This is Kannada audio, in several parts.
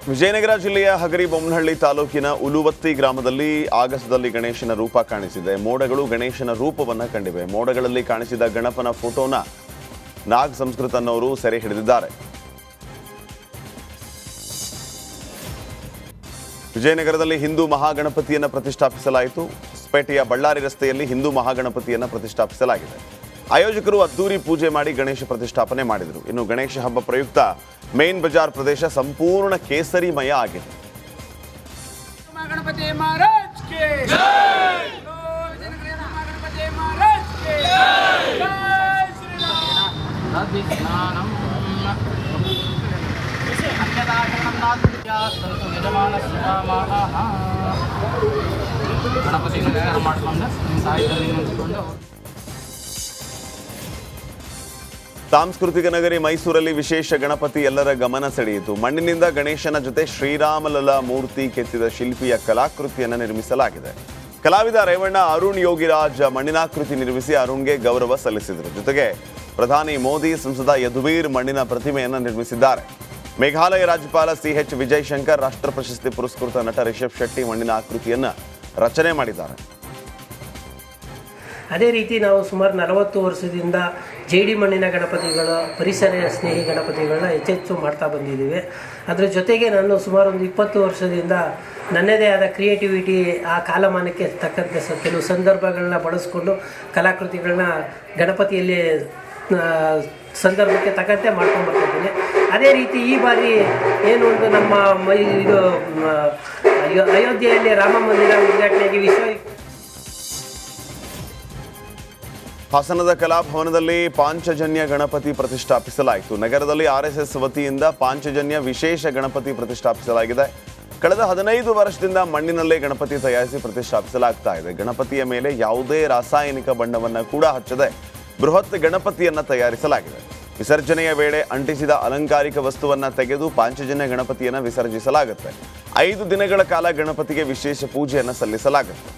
ವಿಜಯನಗರ ಜಿಲ್ಲೆಯ ಹಗರಿಬೊಮ್ಮನಹಳ್ಳಿ ತಾಲೂಕಿನ ಉಲುವತ್ತಿ ಗ್ರಾಮದಲ್ಲಿ ಆಗಸದಲ್ಲಿ ಗಣೇಶನ ರೂಪ ಕಾಣಿಸಿದೆ. ಮೋಡಗಳು ಗಣೇಶನ ರೂಪವನ್ನು ಕಂಡಿವೆ. ಮೋಡಗಳಲ್ಲಿ ಕಾಣಿಸಿದ ಗಣಪನ ಫೋಟೋನ ನಾಗ್ ಸಂಸ್ಕೃತ ಅನ್ನೋರು ಸೆರೆ ಹಿಡಿದಿದ್ದಾರೆ. ವಿಜಯನಗರದಲ್ಲಿ ಹಿಂದೂ ಮಹಾಗಣಪತಿಯನ್ನು ಪ್ರತಿಷ್ಠಾಪಿಸಲಾಯಿತು. ಹೊಸಪೇಟೆಯ ಬಳ್ಳಾರಿ ರಸ್ತೆಯಲ್ಲಿ ಹಿಂದೂ ಮಹಾಗಣಪತಿಯನ್ನು ಪ್ರತಿಷ್ಠಾಪಿಸಲಾಗಿದೆ. ಆಯೋಜಕರು ಅದ್ದೂರಿ ಪೂಜೆ ಮಾಡಿ ಗಣೇಶ ಪ್ರತಿಷ್ಠಾಪನೆ ಮಾಡಿದರು. ಇನ್ನು ಗಣೇಶ ಹಬ್ಬ ಪ್ರಯುಕ್ತ ಮೇನ್ ಬಜಾರ್ ಪ್ರದೇಶ ಸಂಪೂರ್ಣ ಕೇಸರಿಮಯ ಆಗಿದೆ. ಸಾಂಸ್ಕೃತಿಕ ನಗರಿ ಮೈಸೂರಲ್ಲಿ ವಿಶೇಷ ಗಣಪತಿ ಎಲ್ಲರ ಗಮನ ಸೆಳೆಯಿತು. ಮಣ್ಣಿನಿಂದ ಗಣೇಶನ ಜೊತೆ ಶ್ರೀರಾಮಲಲ್ಲ ಮೂರ್ತಿ ಕೆತ್ತಿದ ಶಿಲ್ಪಿಯ ಕಲಾಕೃತಿಯನ್ನು ನಿರ್ಮಿಸಲಾಗಿದೆ. ಕಲಾವಿದ ರೇವಣ್ಣ ಅರುಣ್ ಯೋಗಿರಾಜ್ ಮಣ್ಣಿನಾಕೃತಿ ನಿರ್ಮಿಸಿ ಅರುಣ್ಗೆ ಗೌರವ ಸಲ್ಲಿಸಿದರು. ಜೊತೆಗೆ ಪ್ರಧಾನಿ ಮೋದಿ, ಸಂಸದ ಯದುವೀರ್ ಮಣ್ಣಿನ ಪ್ರತಿಮೆಯನ್ನು ನಿರ್ಮಿಸಿದ್ದಾರೆ. ಮೇಘಾಲಯ ರಾಜ್ಯಪಾಲ CH ವಿಜಯಶಂಕರ್, ರಾಷ್ಟ್ರ ಪ್ರಶಸ್ತಿ ಪುರಸ್ಕೃತ ನಟ ರಿಷಬ್ ಶೆಟ್ಟಿ ಮಣ್ಣಿನ ಆಕೃತಿಯನ್ನು ರಚನೆ ಮಾಡಿದ್ದಾರೆ. ಅದೇ ರೀತಿ ನಾವು ಸುಮಾರು 40 ವರ್ಷದಿಂದ ಜೇಡಿ ಮಣ್ಣಿನ ಗಣಪತಿಗಳು, ಪರಿಸರ ಸ್ನೇಹಿ ಗಣಪತಿಗಳನ್ನ ಹೆಚ್ಚೆಚ್ಚು ಮಾಡ್ತಾ ಬಂದಿದ್ದೀವಿ. ಅದರ ಜೊತೆಗೆ ನಾನು ಸುಮಾರು ಒಂದು 20 ವರ್ಷದಿಂದ ನನ್ನದೇ ಆದ ಕ್ರಿಯೇಟಿವಿಟಿ, ಆ ಕಾಲಮಾನಕ್ಕೆ ತಕ್ಕಂತೆ ಕೆಲವು ಸಂದರ್ಭಗಳನ್ನ ಬಳಸ್ಕೊಂಡು ಕಲಾಕೃತಿಗಳನ್ನ ಗಣಪತಿಯಲ್ಲಿ ಸಂದರ್ಭಕ್ಕೆ ತಕ್ಕಂತೆ ಮಾಡ್ಕೊಂಡು ಬರ್ತಿದ್ದೀನಿ. ಅದೇ ರೀತಿ ಈ ಬಾರಿ ಏನು ಒಂದು ನಮ್ಮ ಅಯೋಧ್ಯೆಯಲ್ಲಿ ರಾಮ ಮಂದಿರ ಉದ್ಘಾಟನೆಗೆ ಹಾಸನದ ಕಲಾಭವನದಲ್ಲಿ ಪಾಂಚಜನ್ಯ ಗಣಪತಿ ಪ್ರತಿಷ್ಠಾಪಿಸಲಾಯಿತು. ನಗರದಲ್ಲಿ RSS ವತಿಯಿಂದ ಪಾಂಚಜನ್ಯ ವಿಶೇಷ ಗಣಪತಿ ಪ್ರತಿಷ್ಠಾಪಿಸಲಾಗಿದೆ. ಕಳೆದ 15 ವರ್ಷದಿಂದ ಮಣ್ಣಿನಲ್ಲೇ ಗಣಪತಿ ತಯಾರಿಸಿ ಪ್ರತಿಷ್ಠಾಪಿಸಲಾಗ್ತಾ ಇದೆ. ಗಣಪತಿಯ ಮೇಲೆ ಯಾವುದೇ ರಾಸಾಯನಿಕ ಬಣ್ಣವನ್ನು ಕೂಡ ಹಚ್ಚದೆ ಬೃಹತ್ ಗಣಪತಿಯನ್ನು ತಯಾರಿಸಲಾಗಿದೆ. ವಿಸರ್ಜನೆಯ ವೇಳೆ ಅಂಟಿಸಿದ ಅಲಂಕಾರಿಕ ವಸ್ತುವನ್ನು ತೆಗೆದು ಪಾಂಚಜನ್ಯ ಗಣಪತಿಯನ್ನು ವಿಸರ್ಜಿಸಲಾಗುತ್ತೆ. 5 ದಿನಗಳ ಕಾಲ ಗಣಪತಿಗೆ ವಿಶೇಷ ಪೂಜೆಯನ್ನು ಸಲ್ಲಿಸಲಾಗುತ್ತೆ.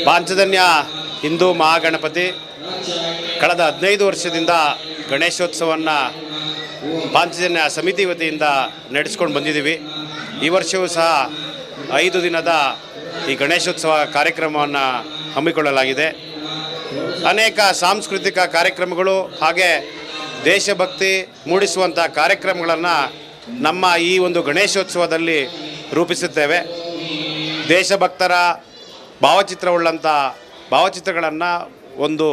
ಪಾಂಚಜನ್ಯ ಹಿಂದೂ ಮಹಾಗಣಪತಿ ಕಳೆದ 15 ವರ್ಷದಿಂದ ಗಣೇಶೋತ್ಸವವನ್ನು ಪಾಂಚಜನ್ಯ ಸಮಿತಿ ವತಿಯಿಂದ ನಡೆಸ್ಕೊಂಡು ಬಂದಿದ್ದೀವಿ. ಈ ವರ್ಷವೂ ಸಹ 5 ದಿನದ ಈ ಗಣೇಶೋತ್ಸವ ಕಾರ್ಯಕ್ರಮವನ್ನು ಹಮ್ಮಿಕೊಳ್ಳಲಾಗಿದೆ. ಅನೇಕ ಸಾಂಸ್ಕೃತಿಕ ಕಾರ್ಯಕ್ರಮಗಳು ಹಾಗೆ ದೇಶಭಕ್ತಿ ಮೂಡಿಸುವಂಥ ಕಾರ್ಯಕ್ರಮಗಳನ್ನು ನಮ್ಮ ಈ ಒಂದು ಗಣೇಶೋತ್ಸವದಲ್ಲಿ ರೂಪಿಸುತ್ತೇವೆ. ದೇಶಭಕ್ತರ ಭಾವಚಿತ್ರವುಳ್ಳಂಥ ಭಾವಚಿತ್ರಗಳನ್ನು ಒಂದು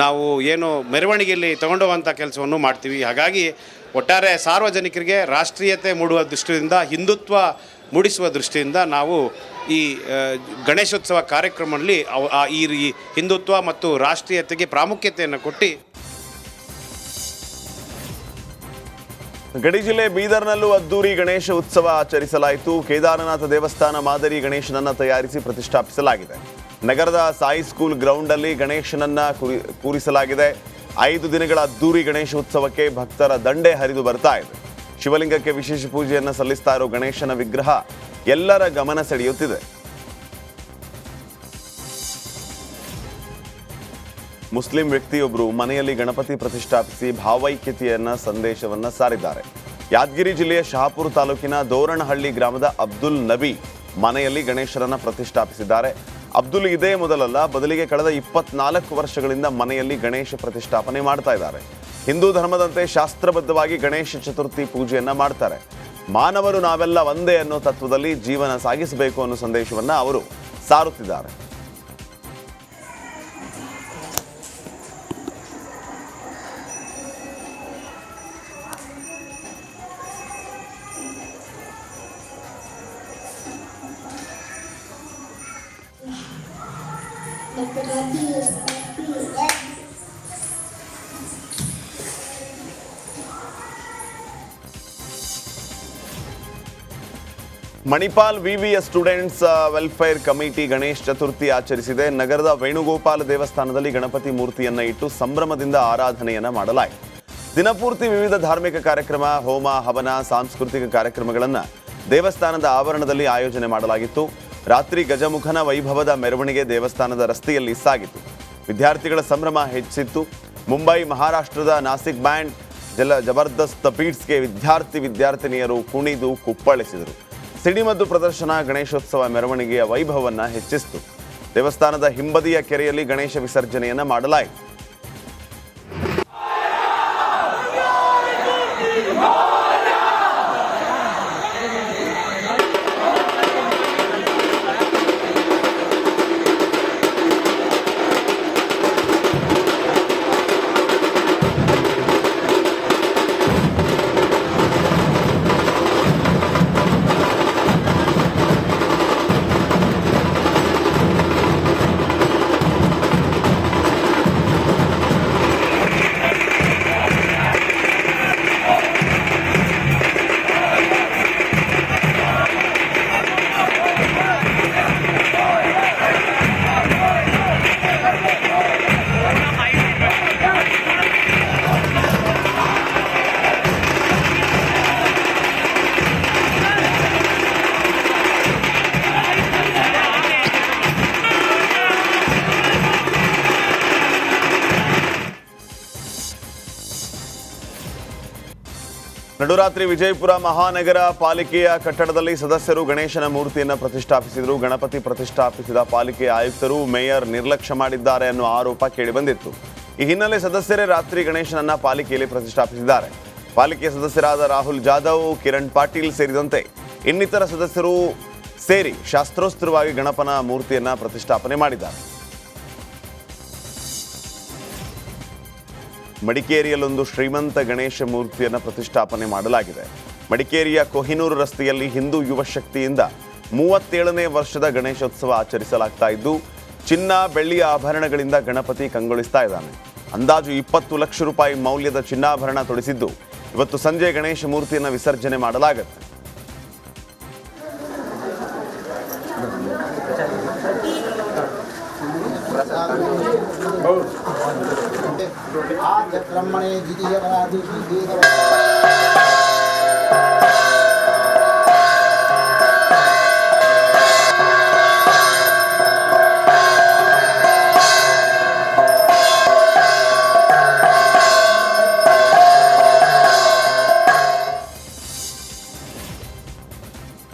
ನಾವು ಏನು ಮೆರವಣಿಗೆಯಲ್ಲಿ ತಗೊಂಡೋಗುವಂಥ ಕೆಲಸವನ್ನು ಮಾಡ್ತೀವಿ. ಹಾಗಾಗಿ ಒಟ್ಟಾರೆ ಸಾರ್ವಜನಿಕರಿಗೆ ರಾಷ್ಟ್ರೀಯತೆ ಮೂಡುವ ದೃಷ್ಟಿಯಿಂದ, ಹಿಂದುತ್ವ ಮೂಡಿಸುವ ದೃಷ್ಟಿಯಿಂದ ನಾವು ಈ ಗಣೇಶೋತ್ಸವ ಕಾರ್ಯಕ್ರಮದಲ್ಲಿ ಈ ಹಿಂದುತ್ವ ಮತ್ತು ರಾಷ್ಟ್ರೀಯತೆಗೆ ಪ್ರಾಮುಖ್ಯತೆಯನ್ನು ಕೊಟ್ಟು ಗಡಿ ಜಿಲ್ಲೆ ಬೀದರ್ನಲ್ಲೂ ಅದ್ದೂರಿ ಗಣೇಶ ಉತ್ಸವ ಆಚರಿಸಲಾಯಿತು. ಕೇದಾರನಾಥ ದೇವಸ್ಥಾನ ಮಾದರಿ ಗಣೇಶನನ್ನು ತಯಾರಿಸಿ ಪ್ರತಿಷ್ಠಾಪಿಸಲಾಗಿದೆ. ನಗರದ ಸಾಯಿ ಸ್ಕೂಲ್ ಗ್ರೌಂಡಲ್ಲಿ ಗಣೇಶನನ್ನ ಕೂರಿಸಲಾಗಿದೆ. 5 ದಿನಗಳ ಅದ್ದೂರಿ ಗಣೇಶ ಉತ್ಸವಕ್ಕೆ ಭಕ್ತರ ದಂಡೆ ಹರಿದು ಬರ್ತಾ ಇದೆ. ಶಿವಲಿಂಗಕ್ಕೆ ವಿಶೇಷ ಪೂಜೆಯನ್ನು ಸಲ್ಲಿಸ್ತಾ ಇರೋ ಗಣೇಶನ ವಿಗ್ರಹ ಎಲ್ಲರ ಗಮನ ಸೆಳೆಯುತ್ತಿದೆ. ಮುಸ್ಲಿಂ ವ್ಯಕ್ತಿಯೊಬ್ಬರು ಮನೆಯಲ್ಲಿ ಗಣಪತಿ ಪ್ರತಿಷ್ಠಾಪಿಸಿ ಭಾವೈಕ್ಯತೆಯನ್ನ ಸಂದೇಶವನ್ನ ಸಾರಿದ್ದಾರೆ. ಯಾದಗಿರಿ ಜಿಲ್ಲೆಯ ಶಹಾಪುರ ತಾಲೂಕಿನ ದೋರಣಹಳ್ಳಿ ಗ್ರಾಮದ ಅಬ್ದುಲ್ ನಬಿ ಮನೆಯಲ್ಲಿ ಗಣೇಶರನ್ನ ಪ್ರತಿಷ್ಠಾಪಿಸಿದ್ದಾರೆ. ಅಬ್ದುಲ್ ಇದೇ ಮೊದಲಲ್ಲ, ಬದಲಿಗೆ ಕಳೆದ 24 ವರ್ಷಗಳಿಂದ ಮನೆಯಲ್ಲಿ ಗಣೇಶ ಪ್ರತಿಷ್ಠಾಪನೆ ಮಾಡ್ತಾ ಇದ್ದಾರೆ. ಹಿಂದೂ ಧರ್ಮದಂತೆ ಶಾಸ್ತ್ರಬದ್ಧವಾಗಿ ಗಣೇಶ ಚತುರ್ಥಿ ಪೂಜೆಯನ್ನ ಮಾಡ್ತಾರೆ. ಮಾನವರು ನಾವೆಲ್ಲ ಒಂದೇ ಅನ್ನೋ ತತ್ವದಲ್ಲಿ ಜೀವನ ಸಾಗಿಸಬೇಕು ಅನ್ನೋ ಸಂದೇಶವನ್ನ ಅವರು ಸಾರುತ್ತಿದ್ದಾರೆ. Manipal VVS students welfare committee Ganesh Chaturthi ಆಚರಿಸಿದೆ. ನಗರದ ವೇಣುಗೋಪಾಲ ದೇವಸ್ಥಾನದಲ್ಲಿ ಗಣಪತಿ ಮೂರ್ತಿಯನ್ನ ಇಟ್ಟು ಸಂಭ್ರಮದಿಂದ ಆರಾಧನೆಯನ್ನ ಮಾಡಲಾಯಿತು. ದಿನಪೂರ್ತಿ ವಿವಿಧ ಧಾರ್ಮಿಕ ಕಾರ್ಯಕ್ರಮ, ಹೋಮ, ಹವನ, ಸಾಂಸ್ಕೃತಿಕ ಕಾರ್ಯಕ್ರಮಗಳನ್ನು ದೇವಸ್ಥಾನದ ಆವರಣದಲ್ಲಿ ಆಯೋಜನೆ ಮಾಡಲಾಗಿತ್ತು. ರಾತ್ರಿ ಗಜಮುಖನ ವೈಭವದ ಮೆರವಣಿಗೆ ದೇವಸ್ಥಾನದ ರಸ್ತೆಯಲ್ಲಿ ಸಾಗಿತು. ವಿದ್ಯಾರ್ಥಿಗಳ ಸಂಭ್ರಮ ಹೆಚ್ಚಿತ್ತು. ಮುಂಬೈ, ಮಹಾರಾಷ್ಟ್ರದ ನಾಸಿಕ್ ಬ್ಯಾಂಡ್, ಜಬರ್ದಸ್ತ್ ಬೀಟ್ಸ್ಗೆ ವಿದ್ಯಾರ್ಥಿನಿಯರು ಕುಣಿದು ಕುಪ್ಪಳಿಸಿದರು. ಸಿಡಿಮದ್ದು ಪ್ರದರ್ಶನ ಗಣೇಶೋತ್ಸವ ಮೆರವಣಿಗೆಯ ವೈಭವವನ್ನು ಹೆಚ್ಚಿಸಿತು. ದೇವಸ್ಥಾನದ ಹಿಂಬದಿಯ ಕೆರೆಯಲ್ಲಿ ಗಣೇಶ ವಿಸರ್ಜನೆಯನ್ನು ಮಾಡಲಾಯಿತು. ನಡುರಾತ್ರಿ ವಿಜಯಪುರ ಮಹಾನಗರ ಪಾಲಿಕೆಯ ಕಟ್ಟಡದಲ್ಲಿ ಸದಸ್ಯರು ಗಣೇಶನ ಮೂರ್ತಿಯನ್ನು ಪ್ರತಿಷ್ಠಾಪಿಸಿದರು. ಗಣಪತಿ ಪ್ರತಿಷ್ಠಾಪಿಸಿದ ಪಾಲಿಕೆಯ ಆಯುಕ್ತರು, ಮೇಯರ್ ನಿರ್ಲಕ್ಷ್ಯ ಮಾಡಿದ್ದಾರೆ ಅನ್ನೋ ಆರೋಪ ಕೇಳಿಬಂದಿತ್ತು. ಈ ಹಿನ್ನೆಲೆ ಸದಸ್ಯರೇ ರಾತ್ರಿ ಗಣೇಶನನ್ನ ಪಾಲಿಕೆಯಲ್ಲಿ ಪ್ರತಿಷ್ಠಾಪಿಸಿದ್ದಾರೆ. ಪಾಲಿಕೆಯ ಸದಸ್ಯರಾದ ರಾಹುಲ್ ಜಾಧವ್, ಕಿರಣ್ ಪಾಟೀಲ್ ಸೇರಿದಂತೆ ಇನ್ನಿತರ ಸದಸ್ಯರು ಸೇರಿ ಶಾಸ್ತ್ರೋಕ್ತವಾಗಿ ಗಣಪನ ಮೂರ್ತಿಯನ್ನು ಪ್ರತಿಷ್ಠಾಪನೆ ಮಾಡಿದ್ದಾರೆ. ಮಡಿಕೇರಿಯಲ್ಲೊಂದು ಶ್ರೀಮಂತ ಗಣೇಶ ಮೂರ್ತಿಯನ್ನು ಪ್ರತಿಷ್ಠಾಪನೆ ಮಾಡಲಾಗಿದೆ. ಮಡಿಕೇರಿಯ ಕೊಹಿನೂರು ರಸ್ತೆಯಲ್ಲಿ ಹಿಂದೂ ಯುವ ಶಕ್ತಿಯಿಂದ 37ನೇ ವರ್ಷದ ಗಣೇಶೋತ್ಸವ ಆಚರಿಸಲಾಗ್ತಾ ಇದ್ದು, ಚಿನ್ನ ಬೆಳ್ಳಿಯ ಆಭರಣಗಳಿಂದ ಗಣಪತಿ ಕಂಗೊಳಿಸ್ತಾ ಇದ್ದಾನೆ. ಅಂದಾಜು 20 ಲಕ್ಷ ರೂಪಾಯಿ ಮೌಲ್ಯದ ಚಿನ್ನಾಭರಣ ತೊಡಿಸಿದ್ದು, ಇವತ್ತು ಸಂಜೆ ಗಣೇಶ ಮೂರ್ತಿಯನ್ನು ವಿಸರ್ಜನೆ ಮಾಡಲಾಗುತ್ತೆ.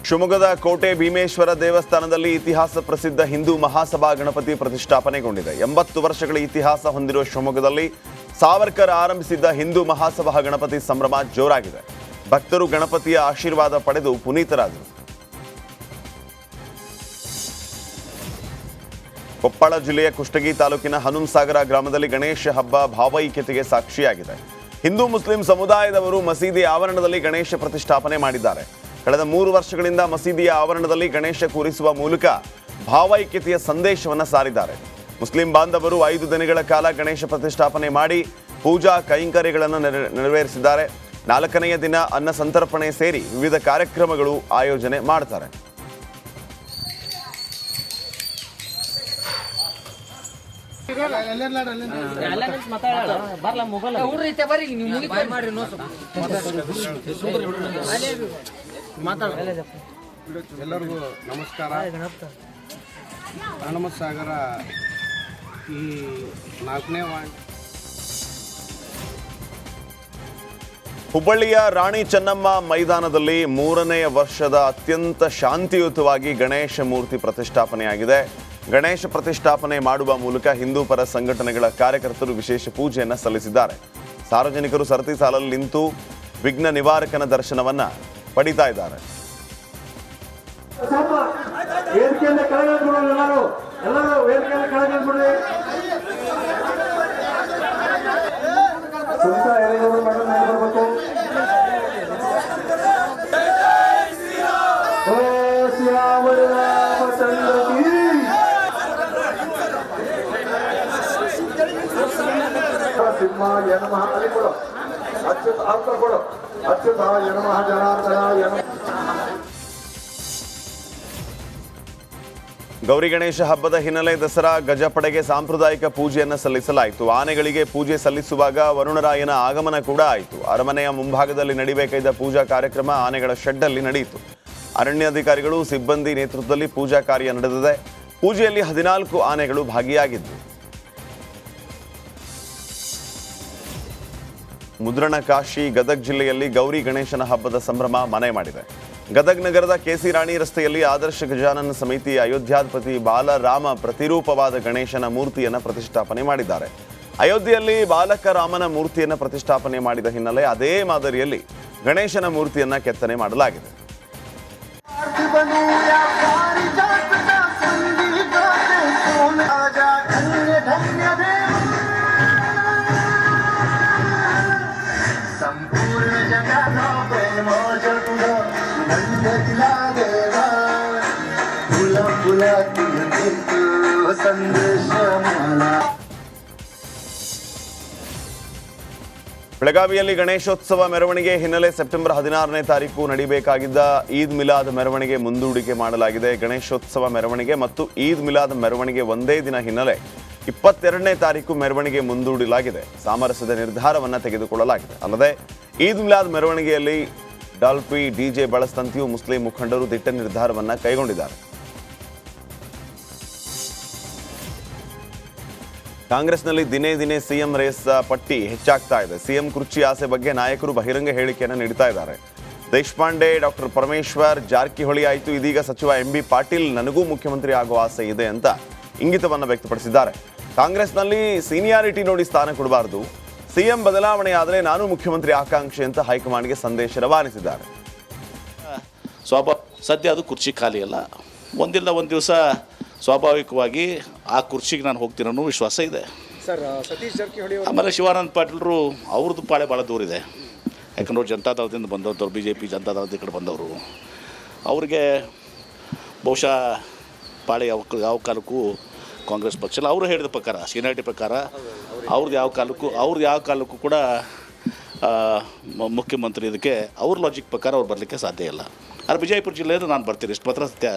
ಶಿವಮೊಗ್ಗದ ಕೋಟೆ ಭೀಮೇಶ್ವರ ದೇವಸ್ಥಾನದಲ್ಲಿ ಇತಿಹಾಸ ಪ್ರಸಿದ್ಧ ಹಿಂದೂ ಮಹಾಸಭಾ ಗಣಪತಿ ಪ್ರತಿಷ್ಠಾಪನೆಗೊಂಡಿದೆ. 80 ವರ್ಷಗಳ ಇತಿಹಾಸ ಹೊಂದಿರುವ ಶಿವಮೊಗ್ಗದಲ್ಲಿ ಸಾವರ್ಕರ್ ಆರಂಭಿಸಿದ್ದ ಹಿಂದೂ ಮಹಾಸಭಾ ಗಣಪತಿ ಸಂಭ್ರಮ ಜೋರಾಗಿದೆ. ಭಕ್ತರು ಗಣಪತಿಯ ಆಶೀರ್ವಾದ ಪಡೆದು ಪುನೀತರಾದರು. ಕೊಪ್ಪಳ ಜಿಲ್ಲೆಯ ಕುಷ್ಟಗಿ ತಾಲೂಕಿನ ಹನುಮಸಾಗರ ಗ್ರಾಮದಲ್ಲಿ ಗಣೇಶ ಹಬ್ಬ ಭಾವೈಕ್ಯತೆಗೆ ಸಾಕ್ಷಿಯಾಗಿದೆ. ಹಿಂದೂ ಮುಸ್ಲಿಂ ಸಮುದಾಯದವರು ಮಸೀದಿ ಆವರಣದಲ್ಲಿ ಗಣೇಶ ಪ್ರತಿಷ್ಠಾಪನೆ ಮಾಡಿದ್ದಾರೆ. ಕಳೆದ 3 ವರ್ಷಗಳಿಂದ ಮಸೀದಿಯ ಆವರಣದಲ್ಲಿ ಗಣೇಶ ಕೂರಿಸುವ ಮೂಲಕ ಭಾವೈಕ್ಯತೆಯ ಸಂದೇಶವನ್ನು ಸಾರಿದ್ದಾರೆ. ಮುಸ್ಲಿಂ ಬಾಂಧವರು 5 ದಿನಗಳ ಕಾಲ ಗಣೇಶ ಪ್ರತಿಷ್ಠಾಪನೆ ಮಾಡಿ ಪೂಜಾ ಕೈಂಕರ್ಯಗಳನ್ನು ನೆರವೇರಿಸಿದ್ದಾರೆ. 4ನೆಯ ದಿನ ಅನ್ನ ಸಂತರ್ಪಣೆ ಸೇರಿ ವಿವಿಧ ಕಾರ್ಯಕ್ರಮಗಳು ಆಯೋಜನೆ ಮಾಡ್ತಾರೆ. ಎಲ್ಲರಿಗೂ ನಮಸ್ಕಾರ. ಹನುಮಸಾಗರ ಈ 4ನೇ ವಾರ್ಡ್ ಹುಬ್ಬಳ್ಳಿಯ ರಾಣಿ ಚೆನ್ನಮ್ಮ ಮೈದಾನದಲ್ಲಿ 3ನೇ ವರ್ಷದ ಅತ್ಯಂತ ಶಾಂತಿಯುತವಾಗಿ ಗಣೇಶ ಮೂರ್ತಿ ಪ್ರತಿಷ್ಠಾಪನೆಯಾಗಿದೆ. ಗಣೇಶ ಪ್ರತಿಷ್ಠಾಪನೆ ಮಾಡುವ ಮೂಲಕ ಹಿಂದೂ ಪರ ಸಂಘಟನೆಗಳ ಕಾರ್ಯಕರ್ತರು ವಿಶೇಷ ಪೂಜೆಯನ್ನು ಸಲ್ಲಿಸಿದ್ದಾರೆ. ಸಾರ್ವಜನಿಕರು ಸರತಿ ಸಾಲಲ್ಲಿ ನಿಂತು ವಿಘ್ನ ನಿವಾರಕನ ದರ್ಶನವನ್ನ ಪಡಿತಾ ಇದ್ದಾರೆ. ಸಿಂಹಾಯ ನಮಃ ಅಲ್ಲಿ ಕೊಡು, ಅಚ್ಯುತ ಆತ್ಮ ಕೊಡು, ಅಚ್ಯುತಾಯ ನಮಃ ಜನಾರ್ದನಾಯ ನಮಃ. ಗೌರಿ ಗಣೇಶ ಹಬ್ಬದ ಹಿನ್ನೆಲೆ ದಸರಾ ಗಜಪಡೆಗೆ ಸಾಂಪ್ರದಾಯಿಕ ಪೂಜೆಯನ್ನು ಸಲ್ಲಿಸಲಾಯಿತು. ಆನೆಗಳಿಗೆ ಪೂಜೆ ಸಲ್ಲಿಸುವಾಗ ವರುಣರಾಯನ ಆಗಮನ ಕೂಡ ಆಯಿತು. ಅರಮನೆಯ ಮುಂಭಾಗದಲ್ಲಿ ನಡೆಯಬೇಕಾದ ಪೂಜಾ ಕಾರ್ಯಕ್ರಮ ಆನೆಗಳ ಶೆಡ್ಡಲ್ಲಿ ನಡೆಯಿತು. ಅರಣ್ಯಾಧಿಕಾರಿಗಳು ಸಿಬ್ಬಂದಿ ನೇತೃತ್ವದಲ್ಲಿ ಪೂಜಾ ಕಾರ್ಯ ನಡೆದಿದೆ. ಪೂಜೆಯಲ್ಲಿ 14 ಆನೆಗಳು ಭಾಗಿಯಾಗಿದ್ದವು. ಮುದ್ರಣಕಾಶಿ ಗದಗ ಜಿಲ್ಲೆಯಲ್ಲಿ ಗೌರಿ ಗಣೇಶನ ಹಬ್ಬದ ಸಂಭ್ರಮ ಮನೆ ಮಾಡಿದೆ. ಗದಗ ನಗರದ ಕೆಸಿ ರಾಣಿ ರಸ್ತೆಯಲ್ಲಿ ಆದರ್ಶ ಗಜಾನನ ಸಮಿತಿ ಅಯೋಧ್ಯಾಧಿಪತಿ ಬಾಲರಾಮ ಪ್ರತಿರೂಪವಾದ ಗಣೇಶನ ಮೂರ್ತಿಯನ್ನು ಪ್ರತಿಷ್ಠಾಪನೆ ಮಾಡಿದ್ದಾರೆ. ಅಯೋಧ್ಯೆಯಲ್ಲಿ ಬಾಲಕ ರಾಮನ ಮೂರ್ತಿಯನ್ನು ಪ್ರತಿಷ್ಠಾಪನೆ ಮಾಡಿದ ಹಿನ್ನೆಲೆ ಅದೇ ಮಾದರಿಯಲ್ಲಿ ಗಣೇಶನ ಮೂರ್ತಿಯನ್ನು ಕೆತ್ತನೆ ಮಾಡಲಾಗಿದೆ. ಬೆಳಗಾವಿಯಲ್ಲಿ ಗಣೇಶೋತ್ಸವ ಮೆರವಣಿಗೆ ಹಿನ್ನೆಲೆ ಸೆಪ್ಟೆಂಬರ್ 16ನೇ ತಾರೀಕು ನಡೀಬೇಕಾಗಿದ್ದ ಈದ್ ಮಿಲಾದ್ ಮೆರವಣಿಗೆ ಮುಂದೂಡಿಕೆ ಮಾಡಲಾಗಿದೆ. ಗಣೇಶೋತ್ಸವ ಮೆರವಣಿಗೆ ಮತ್ತು ಈದ್ ಮಿಲಾದ್ ಮೆರವಣಿಗೆ ಒಂದೇ ದಿನ ಹಿನ್ನೆಲೆ 22ನೇ ತಾರೀಕು ಮೆರವಣಿಗೆ ಮುಂದೂಡಲಾಗಿದೆ. ಸಾಮರಸ್ಯದ ನಿರ್ಧಾರವನ್ನು ತೆಗೆದುಕೊಳ್ಳಲಾಗಿದೆ. ಅಲ್ಲದೆ ಈದ್ ಮಿಲಾದ್ ಮೆರವಣಿಗೆಯಲ್ಲಿ ಡಾಲ್ಫಿ ಡಿಜೆ ಬಳಸದಂತೆಯೂ ಮುಸ್ಲಿಂ ಮುಖಂಡರು ದಿಟ್ಟ ನಿರ್ಧಾರವನ್ನು ಕೈಗೊಂಡಿದ್ದಾರೆ. ಕಾಂಗ್ರೆಸ್ನಲ್ಲಿ ದಿನೇ ದಿನೇ ಸಿಎಂ ರೇಸ್ ಪಟ್ಟಿ ಹೆಚ್ಚಾಗ್ತಾ ಇದೆ. ಸಿಎಂ ಕುರ್ಚಿ ಆಸೆ ಬಗ್ಗೆ ನಾಯಕರು ಬಹಿರಂಗ ಹೇಳಿಕೆಯನ್ನು ನೀಡ್ತಾ ಇದ್ದಾರೆ. ದೇಶಪಾಂಡೆ, ಡಾಕ್ಟರ್ ಪರಮೇಶ್ವರ್, ಜಾರಕಿಹೊಳಿ ಆಯಿತು, ಇದೀಗ ಸಚಿವ MB ಪಾಟೀಲ್ ನನಗೂ ಮುಖ್ಯಮಂತ್ರಿ ಆಗುವ ಆಸೆ ಇದೆ ಅಂತ ಇಂಗಿತವನ್ನು ವ್ಯಕ್ತಪಡಿಸಿದ್ದಾರೆ. ಕಾಂಗ್ರೆಸ್ನಲ್ಲಿ ಸೀನಿಯಾರಿಟಿ ನೋಡಿ ಸ್ಥಾನ ಕೊಡಬಾರದು, ಸಿಎಂ ಬದಲಾವಣೆ ಆದರೆ ನಾನು ಮುಖ್ಯಮಂತ್ರಿ ಆಕಾಂಕ್ಷೆ ಅಂತ ಹೈಕಮಾಂಡ್ಗೆ ಸಂದೇಶ ರವಾನಿಸಿದ್ದಾರೆ. ಸದ್ಯ ಅದು ಕುರ್ಚಿ ಖಾಲಿ ಅಲ್ಲ, ಒಂದಿಲ್ಲ ಒಂದು ದಿವಸ ಸ್ವಾಭಾವಿಕವಾಗಿ ಆ ಕುರ್ಚಿಗೆ ನಾನು ಹೋಗ್ತೀನಿ ಅನ್ನೋ ವಿಶ್ವಾಸ ಇದೆ ಸರ್. ಸತೀಶ್ ಜಾರಕಿಹೊಳಿ ಆಮೇಲೆ ಶಿವಾನಂದ ಪಾಟೀಲರು ಅವ್ರದ್ದು ಪಾಳೆ ಭಾಳ ದೂರ ಇದೆ. ಯಾಕಂದ್ರೆ ಅವ್ರು ಜನತಾದಳದಿಂದ ಬಂದವರು, BJP ಜನತಾದಳದ ಕಡೆ ಬಂದವರು. ಅವ್ರಿಗೆ ಬಹುಶಃ ಪಾಳೆ ಯಾವ ಕಾಲಕ್ಕೂ ಕಾಂಗ್ರೆಸ್ ಪಕ್ಷ ಅವರು ಹೇಳಿದ ಪ್ರಕಾರ, ಸೀನಿಯಾರಿಟಿ ಪ್ರಕಾರ ಅವ್ರದ್ದು ಯಾವ ಕಾಲಕ್ಕೂ ಕೂಡ ಮುಖ್ಯಮಂತ್ರಿ ಇದಕ್ಕೆ ಅವ್ರ ಲಾಜಿಕ್ ಪ್ರಕಾರ ಅವ್ರು ಬರಲಿಕ್ಕೆ ಸಾಧ್ಯ ಇಲ್ಲ. ಆದರೆ ವಿಜಯಪುರ ಜಿಲ್ಲೆಯಲ್ಲಿ ನಾನು ಬರ್ತೀನಿ, ಇಷ್ಟು ಮಾತ್ರ ಸತ್ಯ.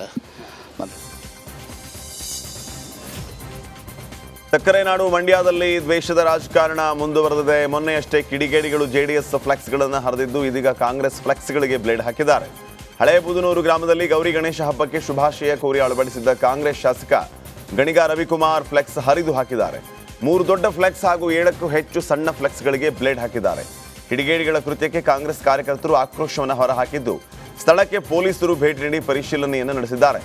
ಸಕ್ಕರೆ ನಾಡು ಮಂಡ್ಯದಲ್ಲಿ ದ್ವೇಷದ ರಾಜಕಾರಣ ಮುಂದುವರೆದಿದೆ. ಮೊನ್ನೆಯಷ್ಟೇ ಕಿಡಿಗೇಡಿಗಳು JDS ಫ್ಲೆಕ್ಸ್ಗಳನ್ನು ಹರಿದಿದ್ದು, ಇದೀಗ ಕಾಂಗ್ರೆಸ್ ಫ್ಲೆಕ್ಸ್ಗಳಿಗೆ ಬ್ಲೇಡ್ ಹಾಕಿದ್ದಾರೆ. ಹಳೆ ಬುದನೂರು ಗ್ರಾಮದಲ್ಲಿ ಗೌರಿ ಗಣೇಶ ಹಬ್ಬಕ್ಕೆ ಶುಭಾಶಯ ಕೋರಿ ಅಳವಡಿಸಿದ್ದ ಕಾಂಗ್ರೆಸ್ ಶಾಸಕ ಗಣಿಗ ರವಿಕುಮಾರ್ ಫ್ಲೆಕ್ಸ್ ಹರಿದು ಹಾಕಿದ್ದಾರೆ. 3 ದೊಡ್ಡ ಫ್ಲೆಕ್ಸ್ ಹಾಗೂ 7ಕ್ಕೂ ಹೆಚ್ಚು ಸಣ್ಣ ಫ್ಲೆಕ್ಸ್ಗಳಿಗೆ ಬ್ಲೇಡ್ ಹಾಕಿದ್ದಾರೆ. ಕಿಡಿಗೇಡಿಗಳ ಕೃತ್ಯಕ್ಕೆ ಕಾಂಗ್ರೆಸ್ ಕಾರ್ಯಕರ್ತರು ಆಕ್ರೋಶವನ್ನು ಹೊರಹಾಕಿದ್ದು, ಸ್ಥಳಕ್ಕೆ ಪೊಲೀಸರು ಭೇಟಿ ನೀಡಿ ಪರಿಶೀಲನೆಯನ್ನು ನಡೆಸಿದ್ದಾರೆ.